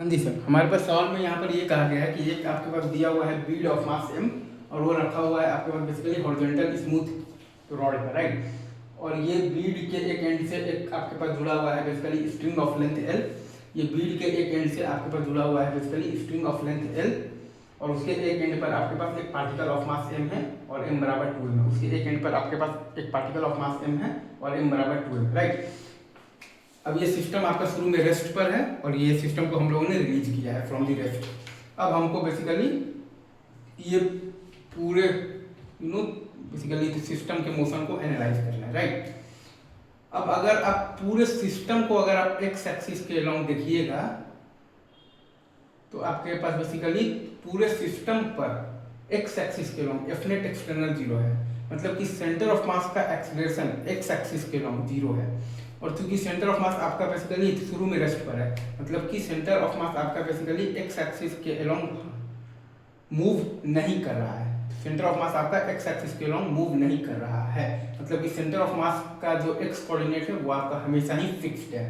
हाँ जी सर, हमारे पास सवाल में यहाँ पर ये कहा गया है कि एक आपके पास दिया हुआ है बीड ऑफ मास m और वो रखा हुआ है आपके पास बेसिकली हॉरिजॉन्टल स्मूथ रॉड पर, राइट। और ये बीड के एक एंड से एक आपके पास जुड़ा हुआ है basically string of length l। ये बीड के एक एंड से आपके पास जुड़ा हुआ है basically string of length l और उसके एक एंड पर आपके पास एक पार्टिकल ऑफ मास m है और m बराबर 2m है। उसके एक एंड पर आपके पास एक पार्टिकल ऑफ मास m है और m बराबर 2m है, राइट। अब ये सिस्टम आपका शुरू में रेस्ट पर है और ये सिस्टम को हम लोगों ने रिलीज किया है फ्रॉम दी रेस्ट। अब हमको बेसिकली ये पूरे बेसिकली सिस्टम के मोशन को एनालाइज करना है, राइट। अब अगर आप पूरे सिस्टम को अगर आप एक्स एक्सिस के अलोंग देखिएगा तो आपके पास बेसिकली पूरे सिस्टम पर एक्स एक्सिस के अलोंग एफ नेट एक्सटर्नल 0 है, मतलब कि सेंटर ऑफ मास का एक्सीलरेशन एक्स एक्सिस के अलोंग 0 है। और चूंकि सेंटर ऑफ मास आपका बेसिकली शुरू में रेस्ट पर है, मतलब कि सेंटर ऑफ मास आपका बेसिकली एक्स एक्सिस के अलोंग मूव नहीं कर रहा है। सेंटर ऑफ मास आपका एक्स एक्सिस के अलोंग मूव नहीं कर रहा है, मतलब कि सेंटर ऑफ मास का जो एक्स कोऑर्डिनेट है वो आपका हमेशा ही फिक्स्ड है,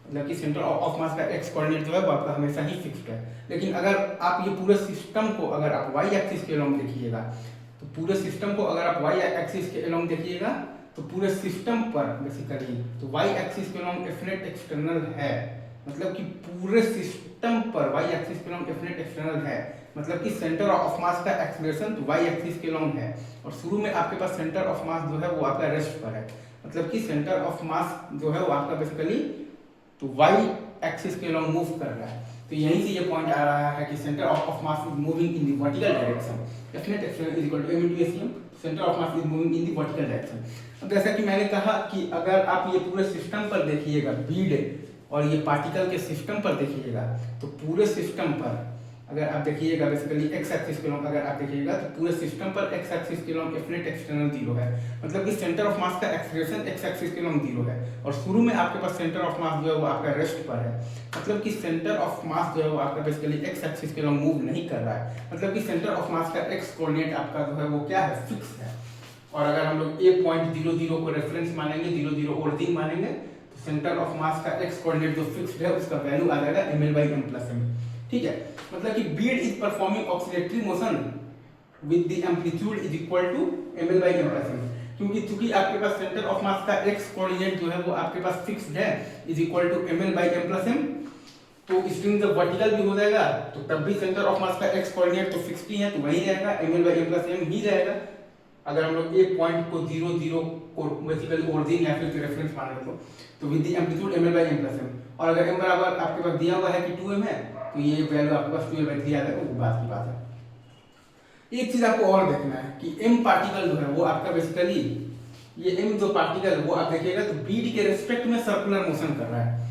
मतलब कि सेंटर ऑफ मास का एक्स कोऑर्डिनेट जो है वो आपका हमेशा ही फिक्स्ड है। लेकिन अगर आप ये पूरे सिस्टम को अगर आप वाई एक्सिस के अलोंग देखिएगा तो पूरे सिस्टम को अगर आप वाई एक्सिस के अलोंग देखिएगा तो पूरे सिस्टम पर बेसिकली तो वाई एक्सिस के अलोंग एफ नेट एक्सटर्नल है, मतलब कि पूरे सिस्टम पर वाई एक्सिस के अलोंग एफ नेट एक्सटर्नल है, मतलब कि सेंटर ऑफ मास का एक्सीलरेशन तो वाई एक्सिस के अलोंग है। और शुरू में आपके पास सेंटर ऑफ मास जो है वो आपका रेस्ट पर है, मतलब कि सेंटर ऑफ मास जो है वो आपका बेसिकली तो वाई एक्सिस के अलोंग मूव कर रहा है। तो यहीं से ये पॉइंट आ रहा है कि centre of mass is moving in the vertical direction, F net external is equal to m into SEM, centre of mass is moving in the vertical direction. अब जैसा कि मैंने कहा कि अगर आप ये पूरे सिस्टम पर देखिएगा बीड और ये पार्टिकल के सिस्टम पर देखिएगा तो पूरे सिस्टम पर अगर आप देखिएगा बेसिकली एक्स एक्सिस के लॉन्ग अगर आप देखिएगा तो पूरे सिस्टम पर एक्स एक्सिस के लॉन्ग एफ नेट एक्सटर्नल 0 है, मतलब कि सेंटर ऑफ मास का एक्सीलरेशन एक्स एक्सिस के लॉन्ग 0 है। और शुरू में आपके पास सेंटर ऑफ मास जो है वो आपका रेस्ट पर है, मतलब कि सेंटर ऑफ मास जो है वो आपका बेसिकली एक्स एक्सिस के लॉन्ग मूव नहीं कर रहा है, मतलब कि सेंटर ऑफ मास का एक्स कोऑर्डिनेट आपका जो है वो क्या है, फिक्स है। और अगर हम लोग ए पॉइंट 0 0 को रेफरेंस मानेंगे, 0 0 ओरिजिन मानेंगे, तो सेंटर ऑफ मास का एक्स कोऑर्डिनेट जो फिक्स्ड है उसका वैल्यू आ जाएगा ml/m+m, ठीक है। मतलब कि bead is performing oscillatory motion with the amplitude is equal to ml/m+m, क्योंकि चूंकि आपके पास सेंटर ऑफ मास का एक्स कोऑर्डिनेट जो है वो आपके पास फिक्स्ड है इज इक्वल टू ml/m+m, तो स्ट्रिंग जब वर्टिकल भी हो जाएगा तो तब भी सेंटर ऑफ मास का एक्स कोऑर्डिनेट तो फिक्स्ड ही है, तो वही रहेगा ml/m+m ही रहेगा। अगर हम लोग एक पॉइंट को 0 0 को बेसिकली ओरिजिन या फिर रेफरेंस माने तो विद द एम्पलीट्यूड ml/m+m, और अगर m बराबर आपके पास दिया हुआ है कि 2m है तो ये वैल्यू आपके पास 2m/3 आ जाएगा, वो बात की बात है। एक चीज आपको और देखना है कि m पार्टिकल जो है वो आपका बेसिकली ये m जो पार्टिकल है वो आप देखिएगा तो बीड के रिस्पेक्ट में सर्कुलर मोशन कर रहा है।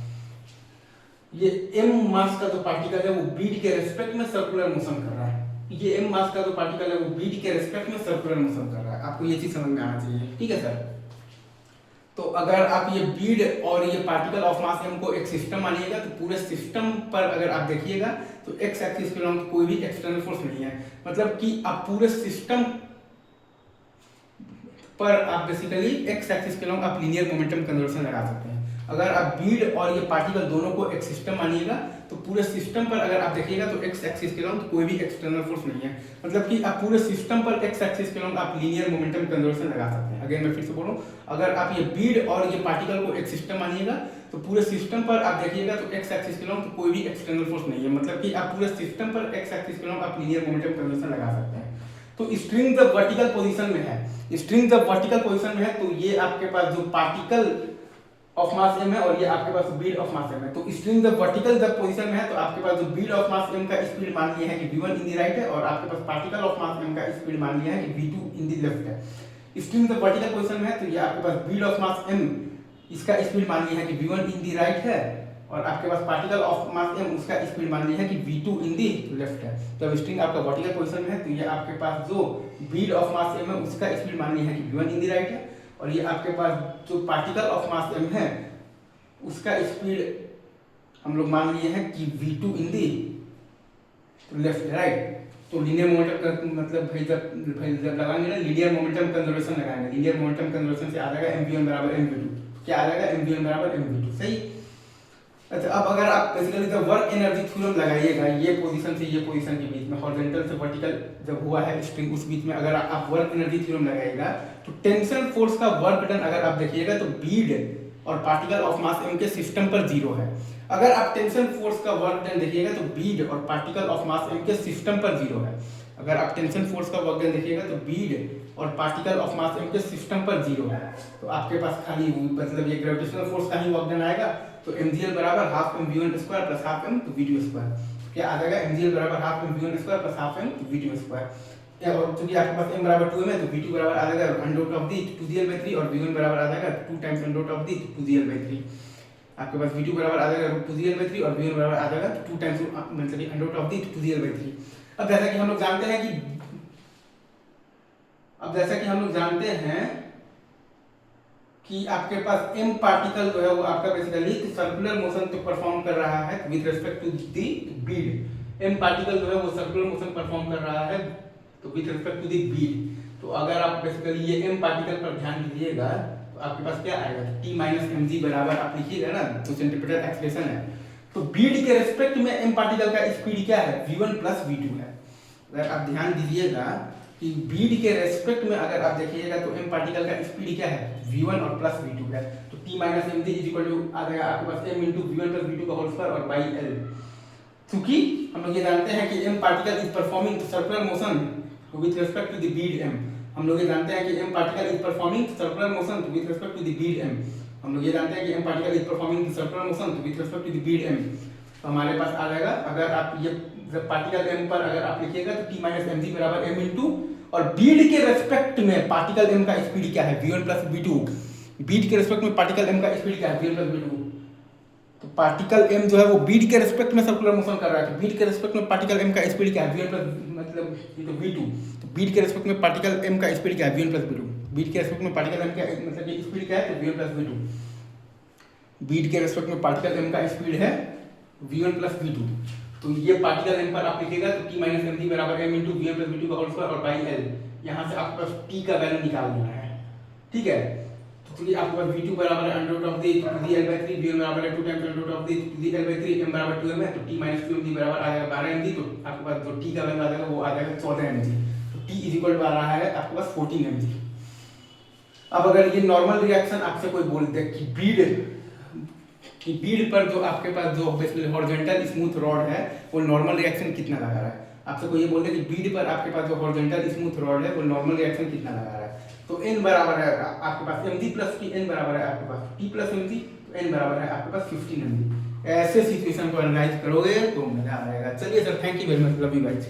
ये m मास का जो पार्टिकल है वो बीड के रिस्पेक्ट में सर्कुलर मोशन कर रहा है, ये m मास का जो पार्टिकल है वो बीड के रिस्पेक्ट में सर्कुलर मोशन कर रहा है। आपको ये चीज समझ में आना चाहिए, ठीक है सर। तो अगर आप ये बीड और ये पार्टिकल ऑफ मास m को एक सिस्टम मानिएगा तो पूरे सिस्टम पर अगर आप देखिएगा तो एक्स एक्सिस के लॉन्ग कोई भी एक्सटर्नल फोर्स नहीं है, मतलब कि आप पूरे सिस्टम पर आप बेसिकली एक्स एक्सिस के लॉन्ग आप लीनियर मोमेंटम कन्वर्जन लगा सकते हैं। अगर आप बीड और ये पार्टिकल दोनों को एक सिस्टम मानिएगा तो पूरे सिस्टम पर अगर आप देखिएगा तो एक्स एक्सिस के लॉन्ग कोई भी एक्सटर्नल फोर्स नहीं है, मतलब कि आप पूरे सिस्टम पर एक्स एक्सिस के लॉन्ग आप लीनियर मोमेंटम कन्वर्जन लगा सकते हैं। अगेन मैं फिर से बोल रहा हूँ, अगर आप ये बीड और ये पार्टिकल को एक सिस्टम मानिएगा तो पूरे सिस्टम पर आप देखिएगा तो एक्स एक्सिस के लॉन्ग तो कोई भी एक्सटर्नल फोर्स नहीं है, मतलब कि आप पूरे सिस्टम पर एक्स एक्सिस के लॉन्ग आप लीनियर मोमेंटम कन्वर्जन लगा सकते हैं। तो स्ट्रिंग जब वर्टिकल पोजीशन में है, स्ट्रिंग जब वर्टिकल पोजीशन में है तो ये आपके पास जो पार्टिकल ऑफ मास m है और ये आपके पास बीड ऑफ मास m है। तो स्ट्रिंग जब वर्टिकल जब पोजीशन में है तो आपके पास जो बीड ऑफ मास m का स्पीड मान लिया है कि v1 इन द राइट है और आपके पास पार्टिकल ऑफ मास m का स्पीड मान लिया है कि v2 इन द लेफ्ट है। स्ट्रिंग जब वर्टिकल पोजीशन में है तो ये आपके पास बीड ऑफ मास m इसका स्पीड मान लिया है कि v1 इन द राइट है और आपके पास पार्टिकल ऑफ मास m उसका स्पीड मान लिया है कि v2 इन द लेफ्ट है। जब स्ट्रिंग आपका वर्टिकल पोजीशन में है तो ये आपके पास जो बीड ऑफ मास m है उसका स्पीड मान लिया है कि v1 इन द राइट है और ये आपके पास जो पार्टिकल ऑफ मास m है उसका स्पीड हम लोग मान लिए हैं कि v2 इन दी लेफ्ट राइट। तो लीनियर मोमेंटम का मतलब भाई जब लगाएंगे ना लीनियर मोमेंटम कंजर्वेशन लगाएंगे, लीनियर मोमेंटम कंजर्वेशन से आ जाएगा mv1 बराबर mv2, क्या आ जाएगा mv1 बराबर mv2, सही। अच्छा, अब अगर आप बेसिकली जब वर्क एनर्जी थ्योरम लगाइएगा ये पोजीशन से ये पोजीशन के बीच में, हॉरिजॉन्टल से वर्टिकल जब हुआ है स्प्रिंग, उस बीच में अगर आप वर्क एनर्जी थ्योरम लगाइएगा तो टेंशन फोर्स का वर्क डन अगर आप देखिएगा तो बीड और पार्टिकल ऑफ मास m के सिस्टम पर 0 है। अगर आप टेंशन फोर्स का वर्क डन देखिएगा तो बीड और पार्टिकल ऑफ मास m के सिस्टम पर 0 है। अगर आप टेंशन फोर्स का वर्क डन देखिएगा तो बीड और पार्टिकल ऑफ मास m के सिस्टम पर 0 है। तो आपके पास खाली मतलब ये ग्रेविटेशनल फोर्स का ही वर्क डन आएगा। तो mgl बराबर half M V one square plus half M two V two square, क्या आ जाएगा mgl बराबर half M V one square plus half M two V two square. और चूंकि आपके पास m बराबर 2m है तो v2 बराबर आ जाएगा under root of the 2gl/3 और v1 बराबर आ जाएगा 2 times under root of the 2gl/3। आपके पास v2 बराबर आ जाएगा 2gl/3 और v1 बराबर आ जाएगा 2 टाइम्स मतलब under root of the 2gl/3। अब जैसा कि हम लोग जानते हैं कि आपके पास m पार्टिकल जो है वो आपका बेसिकली सर्कुलर मोशन तो परफॉर्म कर रहा है with respect to the bead. m particle जो है वो सर्कुलर मोशन परफॉर्म कर रहा है तो with respect to the bead. तो अगर आप बेसिकली ये m पार्टिकल पर ध्यान दीजिएगा तो आपके पास क्या आएगा, t माइनस एम जी बराबर आप लिखिएगा ना, तो सेंटीमीटर एक्सप्रेशन है। तो बीड के रिस्पेक्ट में m पार्टिकल का स्पीड क्या है, v1 प्लस v2 है। अगर आप ध्यान दीजिएगा कि बीड के रेस्पेक्ट में अगर आप देखिएगा तो m पार्टिकल का स्पीड क्या है, v1 और प्लस v2 है। तो t minus M G is equal to आ जाएगा आपके पास m into v1 plus v2 का होल स्क्वायर और बाई l। क्योंकि हम लोग ये जानते हैं कि m particle is performing circular motion with respect to the bead m। हम लोग ये जानते हैं कि m particle is performing circular motion with respect to the bead m। हम लोग ये जानते हैं कि m particle is performing circular motion with respect to the bead m। तो हमारे पास आ जाएगा, अगर आप ये पार्टिकल m पर अगर आप लिखिएगा तो t माइनस एम जी बराबर m इंटू और बीड के रेस्पेक्ट में पार्टिकल m का स्पीड क्या है, v1 प्लस v2। बीड के रेस्पेक्ट में पार्टिकल m का स्पीड क्या है, v1 प्लस v2। तो पार्टिकल m जो है वो बीड के रेस्पेक्ट में सर्कुलर मोशन कर रहा है, तो बीड के रेस्पेक्ट में पार्टिकल m का स्पीड क्या है, v1 प्लस मतलब ये तो v2। तो बीड के रेस्पेक्ट में पार्टिकल m का स्पीड क्या है, v1 प्लस v2। बीड के रेस्पेक्ट में पार्टिकल m का मतलब ये स्पीड क्या है, तो v1 प्लस v2। बीड के रेस्पेक्ट में पार्टिकल m का स्पीड है v1 प्लस v2। तो ये पार्टिकल m पर आप लिखिएगा तो t माइनस एम जी बराबर m into v1 plus v2 का होल स्क्वायर और बाई l। यहाँ से आपके पास t का वैल्यू निकाल देना है, ठीक है। तो चलिए आपके पास v2 बराबर है under root of the l/3, v1 बराबर है 2 times under root of the l/3, m बराबर 2m है तो t माइनस 2mg बराबर आ जाएगा 12 mg। तो आपके पास जो t का वैल्यू आ जाएगा वो आ जाएगा 14 mg। तो t इज इक्वल टू आ रहा है आपके पास 14 mg। अब अगर ये नॉर्मल रिएक्शन आपसे कोई बोल दे कि बीड पर जो आपके पास जो हॉरिजॉन्टल स्मूथ रॉड है वो नॉर्मल रिएक्शन कितना लगा रहा है, आपसे कोई ये बोल दे कि बीड पर आपके पास जो हॉरिजॉन्टल स्मूथ रॉड है वो नॉर्मल रिएक्शन कितना लगा रहा है, तो n बराबर है आपके पास mg प्लस t, n बराबर है आपके पास t प्लस mg, तो n बराबर है आपके पास 15 mg। ऐसे सिचुएशन को एनालाइज करोगे तो मजा आएगा। चलिए sir, thank you very much, love you guys.